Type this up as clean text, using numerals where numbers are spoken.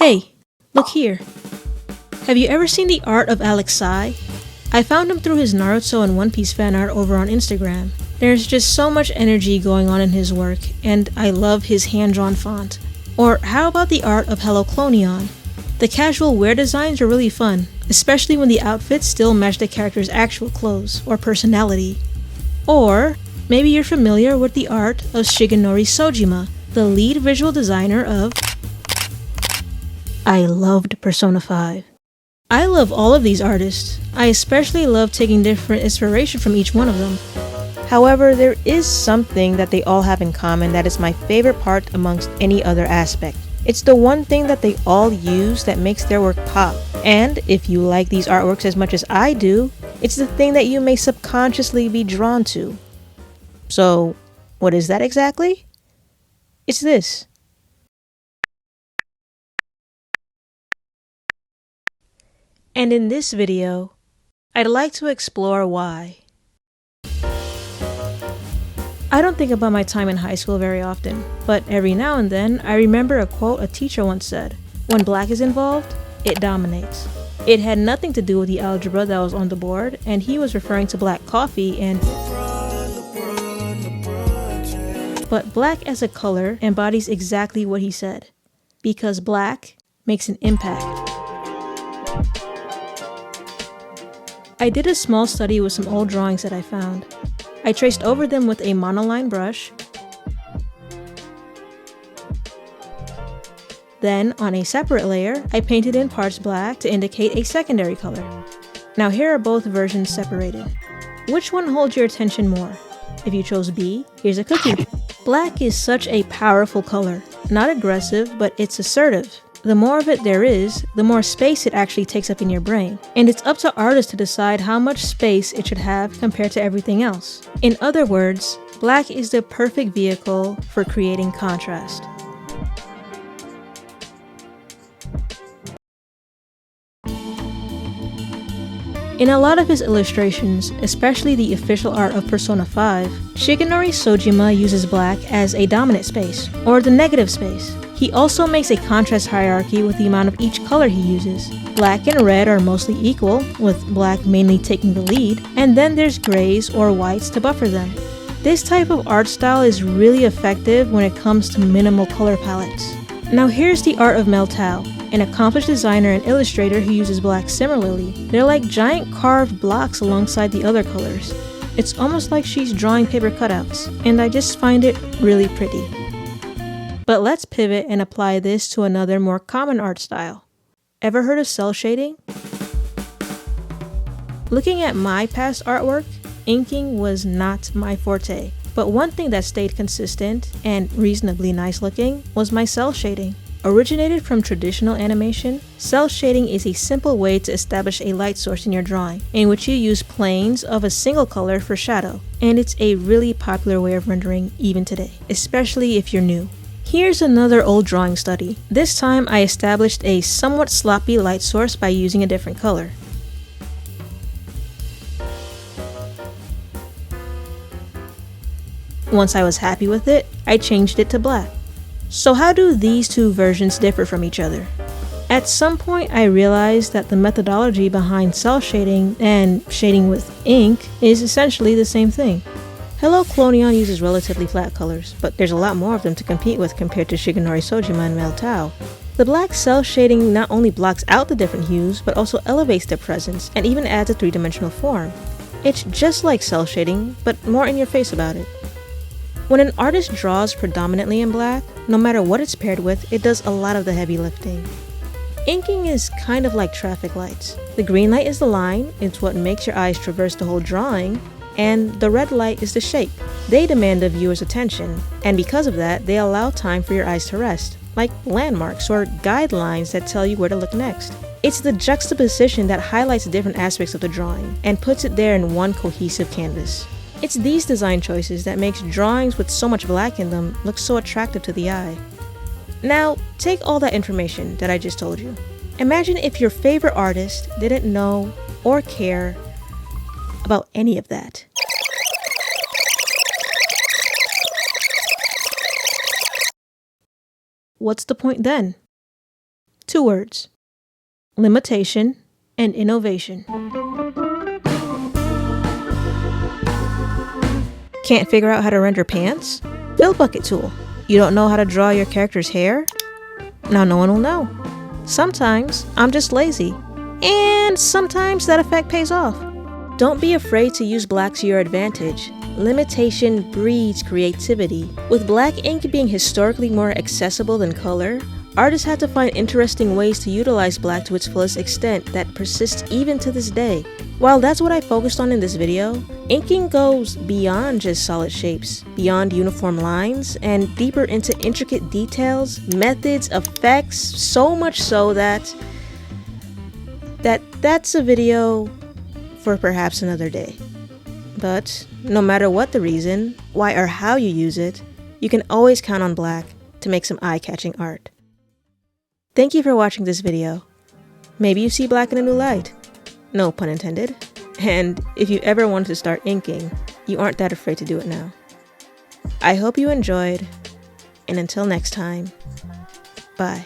Hey, look here. Have you ever seen the art of Alex Sai? I found him through his Naruto and One Piece fan art over on Instagram. There's just so much energy going on in his work, and I love his hand-drawn font. Or how about the art of Hello Clonion? The casual wear designs are really fun, especially when the outfits still match the character's actual clothes or personality. Or maybe you're familiar with the art of Shigenori Soejima, the lead visual designer of I loved Persona 5. I love all of these artists. I especially love taking different inspiration from each one of them. However, there is something that they all have in common that is my favorite part amongst any other aspect. It's the one thing that they all use that makes their work pop. And if you like these artworks as much as I do, it's the thing that you may subconsciously be drawn to. So, what is that exactly? It's this. And in this video, I'd like to explore why. I don't think about my time in high school very often, but every now and then I remember a quote a teacher once said, "When black is involved, it dominates." It had nothing to do with the algebra that was on the board, and he was referring to black coffee and but black as a color embodies exactly what he said, because black makes an impact. I did a small study with some old drawings that I found. I traced over them with a monoline brush. Then, on a separate layer, I painted in parts black to indicate a secondary color. Now here are both versions separated. Which one holds your attention more? If you chose B, here's a cookie. Black is such a powerful color. Not aggressive, but it's assertive. The more of it there is, the more space it actually takes up in your brain. And it's up to artists to decide how much space it should have compared to everything else. In other words, black is the perfect vehicle for creating contrast. In a lot of his illustrations, especially the official art of Persona 5, Shigenori Soejima uses black as a dominant space, or the negative space. He also makes a contrast hierarchy with the amount of each color he uses. Black and red are mostly equal, with black mainly taking the lead, and then there's grays or whites to buffer them. This type of art style is really effective when it comes to minimal color palettes. Now here's the art of Mel Tao, an accomplished designer and illustrator who uses black similarly. They're like giant carved blocks alongside the other colors. It's almost like she's drawing paper cutouts, and I just find it really pretty. But let's pivot and apply this to another more common art style. Ever heard of cell shading? Looking at my past artwork, inking was not my forte. But one thing that stayed consistent and reasonably nice looking was my cell shading. Originated from traditional animation, cell shading is a simple way to establish a light source in your drawing, in which you use planes of a single color for shadow. And it's a really popular way of rendering even today, especially if you're new. Here's another old drawing study. This time I established a somewhat sloppy light source by using a different color. Once I was happy with it, I changed it to black. So how do these two versions differ from each other? At some point I realized that the methodology behind cell shading and shading with ink is essentially the same thing. Hello Clonion uses relatively flat colors, but there's a lot more of them to compete with compared to Shigenori Soejima and Mel Tao. The black cell shading not only blocks out the different hues, but also elevates their presence and even adds a three-dimensional form. It's just like cell shading, but more in your face about it. When an artist draws predominantly in black, no matter what it's paired with, it does a lot of the heavy lifting. Inking is kind of like traffic lights. The green light is the line, it's what makes your eyes traverse the whole drawing, and the red light is the shape. They demand the viewer's attention, and because of that, they allow time for your eyes to rest, like landmarks or guidelines that tell you where to look next. It's the juxtaposition that highlights different aspects of the drawing and puts it there in one cohesive canvas. It's these design choices that makes drawings with so much black in them look so attractive to the eye. Now, take all that information that I just told you. Imagine if your favorite artist didn't know or care about any of that. What's the point then? Two words: limitation and innovation. Can't figure out how to render pants? Fill bucket tool. You don't know how to draw your character's hair? Now no one will know. Sometimes I'm just lazy, and sometimes that effect pays off. Don't be afraid to use black to your advantage. Limitation breeds creativity. With black ink being historically more accessible than color, artists had to find interesting ways to utilize black to its fullest extent that persists even to this day. While that's what I focused on in this video, inking goes beyond just solid shapes, beyond uniform lines, and deeper into intricate details, methods, effects, so much so that's a video for perhaps another day. But no matter what the reason, why or how you use it, you can always count on black to make some eye-catching art. Thank you for watching this video. Maybe you see black in a new light. No pun intended. And if you ever wanted to start inking, you aren't that afraid to do it now. I hope you enjoyed, and until next time, bye.